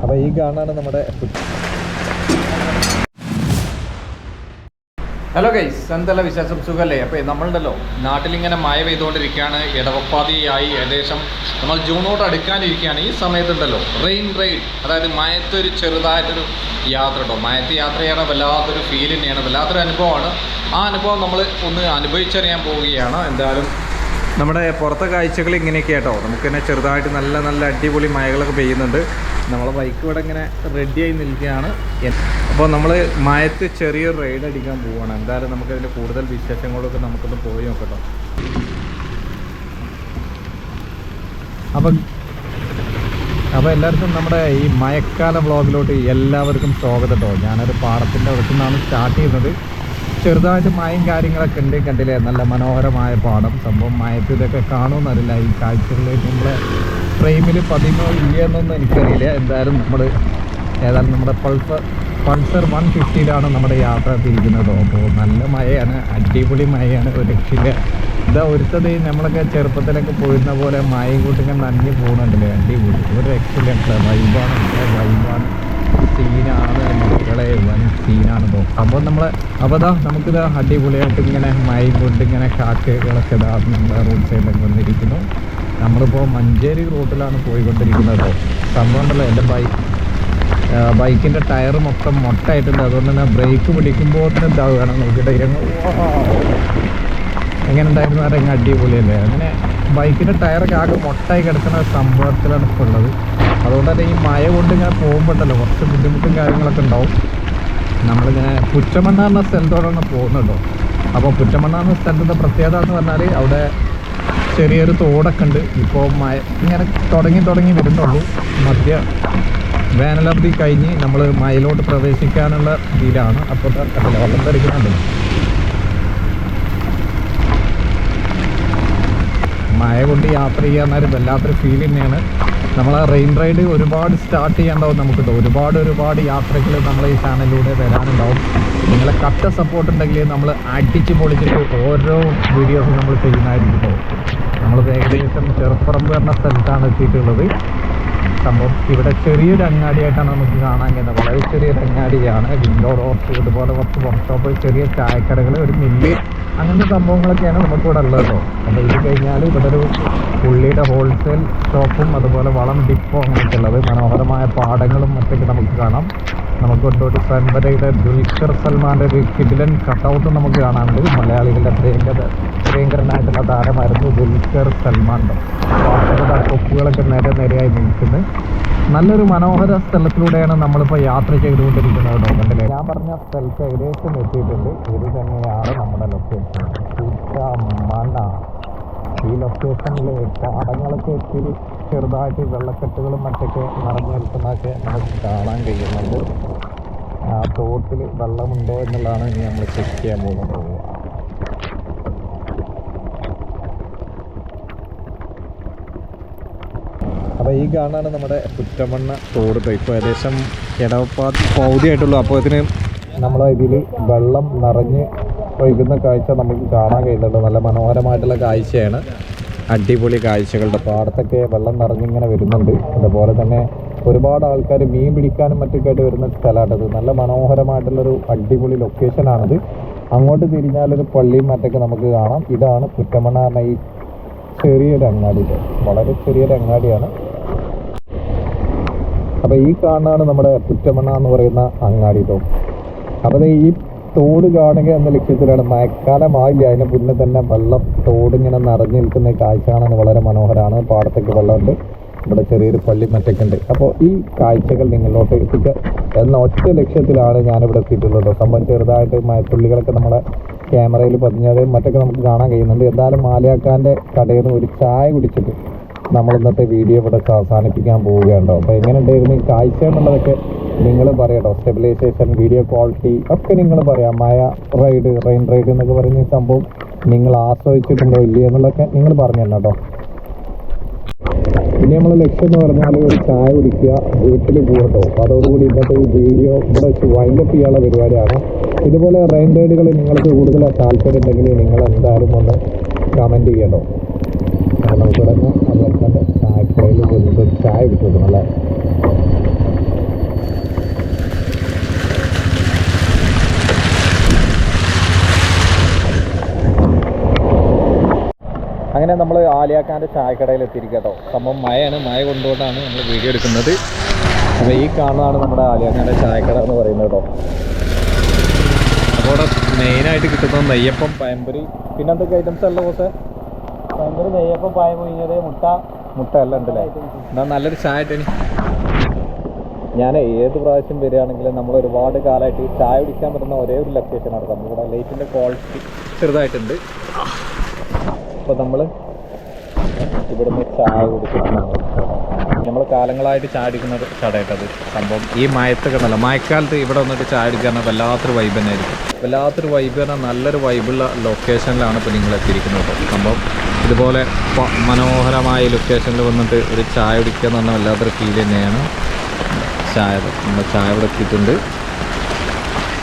അപ്പോൾ ഈ കാണാണ് നമ്മുടെ. ഹലോ ഗൈസ്, എന്തെല്ലാം വിശേഷം? സുഖമല്ലേ? അപ്പോൾ നമ്മളുണ്ടല്ലോ നാട്ടിലിങ്ങനെ മഴ പെയ്തുകൊണ്ടിരിക്കുകയാണ്. ഇടവപ്പാതിയായി ഏകദേശം നമ്മൾ ജൂണോട്ട് അടുക്കാനിരിക്കുകയാണ്. ഈ സമയത്തുണ്ടല്ലോ റെയിൻ റൈഡ്, അതായത് മഴത്തൊരു ചെറുതായിട്ടൊരു യാത്ര കേട്ടോ. മഴത്ത് യാത്ര ചെയ്യണ വല്ലാത്തൊരു ഫീൽ തന്നെയാണ്, വല്ലാത്തൊരു അനുഭവമാണ്. ആ അനുഭവം നമ്മൾ ഒന്ന് അനുഭവിച്ചറിയാൻ പോവുകയാണ്. എന്തായാലും നമ്മുടെ പുറത്തെ കാഴ്ചകൾ ഇങ്ങനെയൊക്കെ കേട്ടോ. നമുക്കിങ്ങനെ ചെറുതായിട്ട് നല്ല നല്ല അടിപൊളി മഴകളൊക്കെ പെയ്യുന്നുണ്ട്. നമ്മളെ ബൈക്ക് ഇവിടെ ഇങ്ങനെ റെഡിയായി നിൽക്കുകയാണ്. അപ്പോൾ നമ്മൾ മഴത്ത് ചെറിയൊരു റൈഡ് അടിക്കാൻ പോവുകയാണ്. എന്തായാലും നമുക്കതിൻ്റെ കൂടുതൽ വിശേഷങ്ങളൊക്കെ നമുക്കൊന്ന് പോയി നോക്കട്ടോ. അപ്പോൾ എല്ലാവർക്കും നമ്മുടെ ഈ മഴക്കാല വ്ളോഗിലോട്ട് എല്ലാവർക്കും സ്വാഗതം കേട്ടോ. ഞാനൊരു പാടത്തിൻ്റെ അടുത്തു നിന്നാണ് സ്റ്റാർട്ട് ചെയ്യുന്നത്. ചെറുതായിട്ട് മഴയും കാര്യങ്ങളൊക്കെ ഉണ്ട്. കണ്ടില്ലേ, നല്ല മനോഹരമായ പാടം. സംഭവം മഴത്ത് ഇതൊക്കെ കാണുമെന്നറിയില്ല. ഈ കാഴ്ചകളിലേക്ക് നമ്മളെ ഫ്രെയിമിൽ പതിമോ ഇല്ലയെന്നൊന്നും എനിക്കറിയില്ല. എന്തായാലും നമ്മുടെ പൾസർ 150യിലാണ് നമ്മുടെ യാത്ര തിരിക്കുന്നത്. അപ്പോൾ നല്ല മഴയാണ്, അടിപൊളി മഴയാണ്, ഒരു രക്ഷയില്ല. ഇതാ ഒരുത്തത് നമ്മളൊക്കെ ചെറുപ്പത്തിലൊക്കെ പോയിരുന്ന പോലെ മഴയും കൂട്ടിങ്ങനെ നനഞ്ഞ് പോകുന്നുണ്ടല്ലേ, അടിപൊളി, ഒരു രക്ഷയില്ല. വൈബാണ്, സീനാണ് മക്കളെ, വൻ സീനാണ് ഇപ്പോൾ. അപ്പോൾ നമുക്കിത് അടിപൊളിയായിട്ട് ഇങ്ങനെ മഴയും കൊണ്ട് ഇങ്ങനെ കാറ്റുകളൊക്കെ നമ്മുടെ റോഡ് സൈഡിലൊക്കെ വന്നിരിക്കുന്നു. നമ്മളിപ്പോൾ മഞ്ചേരി റൂട്ടിലാണ് പോയിക്കൊണ്ടിരിക്കുന്നത്. സംഭവം ഉണ്ടല്ലോ, എൻ്റെ ബൈക്കിൻ്റെ ടയർ മൊത്തം മൊട്ടായിട്ടുണ്ട്. അതുകൊണ്ട് തന്നെ ബ്രേക്ക് പിടിക്കുമ്പോൾ തന്നെ ഇതാവുകയാണ്. നോക്കിയിട്ട് എങ്ങനെ ഉണ്ടായിരുന്നു പറയുക, അടിപൊളിയല്ലേ. അങ്ങനെ ബൈക്കിൻ്റെ ടയറൊക്കെ ആകെ മൊട്ടായി കിടക്കുന്ന സംഭവത്തിലാണ് ഇപ്പോൾ ഉള്ളത്. അതുകൊണ്ട് തന്നെ ഈ മഴ കൊണ്ട് ഇങ്ങനെ പോകുമ്പോഴല്ലോ കുറച്ച് ബുദ്ധിമുട്ടും കാര്യങ്ങളൊക്കെ ഉണ്ടാവും. നമ്മളിങ്ങനെ പുറ്റമണ്ണ എന്ന സ്ഥലത്തോടാണ് പോകുന്നത്. അപ്പോൾ പുറ്റമണ്ണ എന്ന സ്ഥലത്തിൻ്റെ പ്രത്യേകത എന്ന് പറഞ്ഞാൽ അവിടെ ചെറിയൊരു തോടൊക്കെ ഉണ്ട്. ഇപ്പോൾ മഴ ഇങ്ങനെ തുടങ്ങി വരുന്നുള്ളൂ. വേനലവധി കഴിഞ്ഞ് നമ്മൾ മഴയിലോട്ട് പ്രവേശിക്കാനുള്ള ഇതിലാണ്. അപ്പോൾ വെള്ളം തെറിക്കുന്നുണ്ട്. മഴ കൊണ്ട് യാത്ര ചെയ്യാൻ വല്ലാത്തൊരു ഫീൽ തന്നെയാണ്. നമ്മൾ റെയിൻ റൈഡ് ഒരുപാട് സ്റ്റാർട്ട് ചെയ്യേണ്ടാവും നമുക്കിട്ടോ. ഒരുപാട് യാത്രകൾ നമ്മൾ ഈ ചാനലിലൂടെ വരാനുണ്ടാവും. നിങ്ങളെ കട്ട സപ്പോർട്ട് ഉണ്ടെങ്കിൽ നമ്മൾ അടിച്ച് പൊളിച്ചിട്ട് ഓരോ വീഡിയോസും നമ്മൾ ചെയ്യുന്നതായിരിക്കും. നമ്മൾ ഏകദേശം ചെറുപ്പറമ്പ് പറഞ്ഞ സ്ഥലത്താണ് എത്തിയിട്ടുള്ളത്. സംഭവം ഇവിടെ ചെറിയൊരു അങ്ങാടിയായിട്ടാണ് നമുക്ക് കാണാൻ കഴിയുന്നത്. വളരെ ചെറിയൊരു അങ്ങാടിയാണ്. വിൻഡോ ഡോർസ്, ഇതുപോലെ കുറച്ച് വർക്ക്ഷോപ്പ്, ചെറിയ ചായക്കടകൾ, ഒരു മില്ല്, അങ്ങനത്തെ സംഭവങ്ങളൊക്കെയാണ് നമുക്കിവിടെ ഉള്ളത് കേട്ടോ. അപ്പോൾ ഇത് കഴിഞ്ഞാൽ ഇവിടെ ഒരു ഉള്ളിയുടെ ഹോൾസെയിൽ ഷോപ്പും അതുപോലെ വളം ഡിപ്പോ അങ്ങനെയൊക്കെ ഉള്ളത്. മനോഹരമായ പാടങ്ങളും മറ്റൊക്കെ നമുക്ക് കാണാം. നമുക്ക് കൊണ്ടോട്ട് പരമ്പരയുടെ ദുൽഖർ സൽമാൻ്റെ ഒരു കിടിലൻ കട്ടൗട്ട് നമുക്ക് കാണാനുണ്ട്. മലയാളികളുടെ പ്രിയങ്കരനായിട്ടുള്ള താരമായിരുന്നു ദുൽഖർ സൽമാൻ. വാർത്തകളുടെ കൊപ്പുകളൊക്കെ നേരെയായി നിൽക്കുന്നത്. നല്ലൊരു മനോഹര സ്ഥലത്തിലൂടെയാണ് നമ്മളിപ്പോൾ യാത്ര ചെയ്തുകൊണ്ടിരിക്കുന്നത് കേട്ടോ. കണ്ടില്ലേ, ഞാൻ പറഞ്ഞ സ്ഥലത്ത് ഏകദേശം എത്തിയിട്ടുണ്ട്. ഇത് തന്നെയാണ് നമ്മുടെ ലൊക്കേഷൻ, പുറ്റമണ്ണ. ഈ ലൊക്കേഷനിൽ പാടങ്ങളൊക്കെ ഇത്തിരി ചെറുതായിട്ട് വെള്ളക്കെട്ടുകളും മറ്റൊക്കെ നിറഞ്ഞു നിൽക്കുന്നതൊക്കെ നമുക്ക് കാണാൻ കഴിയുന്നുണ്ട്. ആ തോട്ടിൽ വെള്ളമുണ്ടോ എന്നുള്ളതാണ് ഇനി നമ്മൾ ചെക്ക് ചെയ്യാൻ പോകുന്നത്. അപ്പോൾ ഈ കാണാണ് നമ്മുടെ പുറ്റമണ്ണ തോട്. ഇപ്പോൾ ഏകദേശം ഇടവപ്പാതി പൗതിയായിട്ടുള്ളൂ. അപ്പോൾ ഇതിന് നമ്മളെ ഇതിൽ വെള്ളം നിറഞ്ഞ് ഒഴുകുന്ന കാഴ്ച നമുക്ക് കാണാൻ കഴിയുന്നുണ്ട്. നല്ല മനോഹരമായിട്ടുള്ള കാഴ്ചയാണ്, അടിപൊളി കാഴ്ചകളുടെ. പാടത്തൊക്കെ വെള്ളം നിറഞ്ഞിങ്ങനെ വരുന്നുണ്ട്. അതുപോലെ തന്നെ ഒരുപാട് ആൾക്കാർ മീൻ പിടിക്കാനും മറ്റൊക്കെ ആയിട്ട് വരുന്ന സ്ഥലമാണിത്. നല്ല മനോഹരമായിട്ടുള്ളൊരു അടിപൊളി ലൊക്കേഷനാണിത്. അങ്ങോട്ട് തിരിഞ്ഞാലൊരു പള്ളിയും മറ്റൊക്കെ നമുക്ക് കാണാം. ഇതാണ് പുറ്റമണ്ണ എന്ന ഈ ചെറിയൊരു അങ്ങാടി. വളരെ ചെറിയൊരു അങ്ങാടിയാണ്. അപ്പോൾ ഈ കാണാനാണ് നമ്മുടെ പുറ്റമണ്ണ എന്ന് പറയുന്ന അങ്ങാടി. അപ്പോൾ ഈ തോട് കാണുക എന്ന ലക്ഷ്യത്തിലാണ്. മഴക്കാലമായില്ല, അതിന് മുന്നേ തന്നെ വെള്ളം തോടിങ്ങനെ നിറഞ്ഞു നിൽക്കുന്ന കാഴ്ച കാണാൻ വളരെ മനോഹരമാണ്. പാടത്തൊക്കെ വെള്ളമുണ്ട്, ഇവിടെ ചെറിയൊരു പള്ളി മറ്റൊക്കെ ഉണ്ട്. അപ്പോൾ ഈ കാഴ്ചകൾ നിങ്ങളിലോട്ട് എത്തിക്കുക എന്ന ഒറ്റ ലക്ഷ്യത്തിലാണ് ഞാനിവിടെ എത്തിയിട്ടുള്ളത്. സംഭവം ചെറുതായിട്ട് മഴത്തുള്ളികളൊക്കെ നമ്മളെ ക്യാമറയിൽ പതിഞ്ഞത് മറ്റൊക്കെ നമുക്ക് കാണാൻ കഴിയുന്നുണ്ട്. എന്തായാലും മാലിയാക്കാൻ്റെ കടയിൽ നിന്ന് ഒരു ചായ കുടിച്ചിട്ട് നമ്മൾ ഇന്നത്തെ വീഡിയോ ഇവിടെ അവസാനിപ്പിക്കാൻ പോവുകയുണ്ടോ. അപ്പോൾ എങ്ങനെ ഉണ്ടായിരുന്നു ഈ കാഴ്ച എന്നുള്ളതൊക്കെ നിങ്ങൾ പറയട്ടോ. സ്റ്റെബിലൈസേഷൻ, വീഡിയോ ക്വാളിറ്റി ഒക്കെ നിങ്ങൾ പറയാം. റെയിൻ റൈഡ് എന്നൊക്കെ പറയുന്ന ഈ സംഭവം നിങ്ങൾ ആസ്വദിച്ചിട്ടുണ്ടോ ഇല്ലേ എന്നുള്ളതൊക്കെ നിങ്ങൾ പറഞ്ഞു തന്നെ കേട്ടോ. ഇനി നമ്മളെ ലക്ഷ്യം എന്ന് പറഞ്ഞാൽ ഒരു ചായ കുടിക്കുക, വീട്ടിൽ പോകട്ടോ. അപ്പോൾ അതോടുകൂടി ഇന്നത്തെ ഈ വീഡിയോ ഇവിടെ വെച്ച് വൈൻഡപ്പ് ചെയ്യാനുള്ള പരിപാടിയാണ്. ഇതുപോലെ റെയിൻ റൈഡുകൾ നിങ്ങൾക്ക് കൂടുതൽ താല്പര്യം ഉണ്ടെങ്കിൽ നിങ്ങൾ എന്തായാലും ഒന്ന് കമൻറ്റ് ചെയ്യട്ടോ. നമുക്കിവിടെ അതുപോലെ തന്നെ ചായക്കടയിൽ ചായ കുടിച്ചു അല്ലേ. അങ്ങനെ നമ്മൾ ആലിയാക്കാൻ്റെ ചായക്കടയിൽ എത്തിയിരിക്കുക കേട്ടോ. സംഭവം മഴയാണ്, മഴ കൊണ്ടുകൊണ്ടാണ് നമ്മൾ വീഡിയോ എടുക്കുന്നത്. അപ്പോൾ ഈ കാണുന്നതാണ് നമ്മുടെ ആലിയാക്കാൻ്റെ ചായക്കട എന്ന് പറയുന്നത് കേട്ടോ. അപ്പോൾ അവിടെ മെയിനായിട്ട് കിട്ടുന്നത് നെയ്യപ്പം, പഴംപൊരി, പിന്നെ എന്തൊക്കെ ഐറ്റംസ് അല്ല ബോസേ? പഴംപൊരി, നെയ്യപ്പം, പായം പൊഴിഞ്ഞത്, മുട്ട എല്ലാം ഉണ്ടല്ലേ? എന്നാൽ നല്ലൊരു ചായ ഇട്ടേനി. ഞാൻ ഏത് പ്രാവശ്യം വരികയാണെങ്കിലും നമ്മൾ ഒരുപാട് കാലമായിട്ട് ഈ ചായ കുടിക്കാൻ പറ്റുന്ന ഒരേ ഒരു ലൊക്കേഷനാണ്. നമ്മളിവിടെ ലൈറ്റിൻ്റെ ക്വാളിറ്റി ചെറുതായിട്ടുണ്ട്. അപ്പോൾ നമ്മൾ ഇവിടുന്ന് ചായ കുടിക്കുന്നതാണ്. നമ്മൾ കാലങ്ങളായിട്ട് ചായ അടിക്കുന്ന ഒരു കടയായിട്ടത്. സംഭവം ഈ മയത്തൊക്കെ ഉണ്ടല്ലോ, മഴക്കാലത്ത് ഇവിടെ വന്നിട്ട് ചായ അടിക്കാൻ വല്ലാത്തൊരു വൈബ് തന്നെ ആയിരിക്കും. വല്ലാത്തൊരു വൈബ് പറഞ്ഞാൽ നല്ലൊരു വൈബുള്ള ലൊക്കേഷനിലാണ് ഇപ്പോൾ നിങ്ങൾ എത്തിയിരിക്കുന്നത്. സംഭവം ഇതുപോലെ മനോഹരമായ ലൊക്കേഷനിൽ വന്നിട്ട് ഒരു ചായ കുടിക്കുക എന്ന് പറഞ്ഞാൽ വല്ലാത്തൊരു ഫീൽ തന്നെയാണ്. ചായ നമ്മൾ ചായ ഇവിടെ എത്തിയിട്ടുണ്ട്.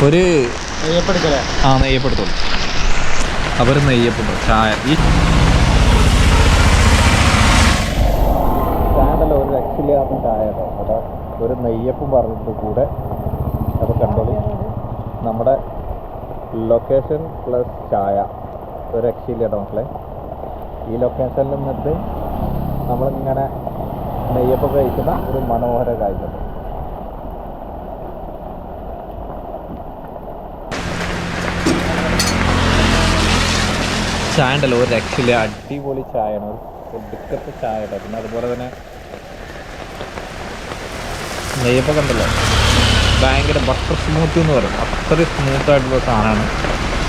ഒരു നെയ്യപ്പെടുക്കല്ലേ? നെയ്യപ്പെടുത്തുള്ളൂ. അവർ നെയ്യപ്പെടും ചായ. ഈ ചായ ഉണ്ടല്ലോ ഒരു രക്ഷയില്ലാത്ത ചായ കേട്ടോ. അവിടെ ഒരു നെയ്യപ്പം പറഞ്ഞിട്ട് കൂടെ. അപ്പോൾ കണ്ടോളി, നമ്മുടെ ലൊക്കേഷൻ പ്ലസ് ചായ ഒരു രക്ഷയില്ല കേട്ടോ മക്കളെ. ഈ ലൊക്കേഷനിൽ നിന്നിട്ട് നമ്മളിങ്ങനെ നെയ്യപ്പം കഴിക്കുന്ന ഒരു മനോഹര കാഴ്ച. ചായ ഉണ്ടല്ലോ ഒരു രക്ഷയില്ല, അടിപൊളി ചായയാണ്, ഒരു ഒടുക്കത്തെ ചായ കേട്ടോ. പിന്നെ അതുപോലെ തന്നെ നെയ്യപ്പം ഉണ്ടല്ലോ ഭയങ്കര ബട്ടർ സ്മൂത്ത് എന്ന് പറയും, അത്രയും സ്മൂത്തായിട്ടുള്ള സാധനമാണ്.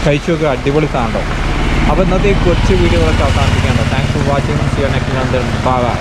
കഴിച്ചു നോക്കുക, അടിപൊളി സാധനം കേട്ടോ. അപ്പോൾ ഇന്നത്തെ കൊച്ചു വീഡിയോകളൊക്കെ അവസാനിപ്പിക്കാനുണ്ടോ. Thanks for watching. See you next. Bye by.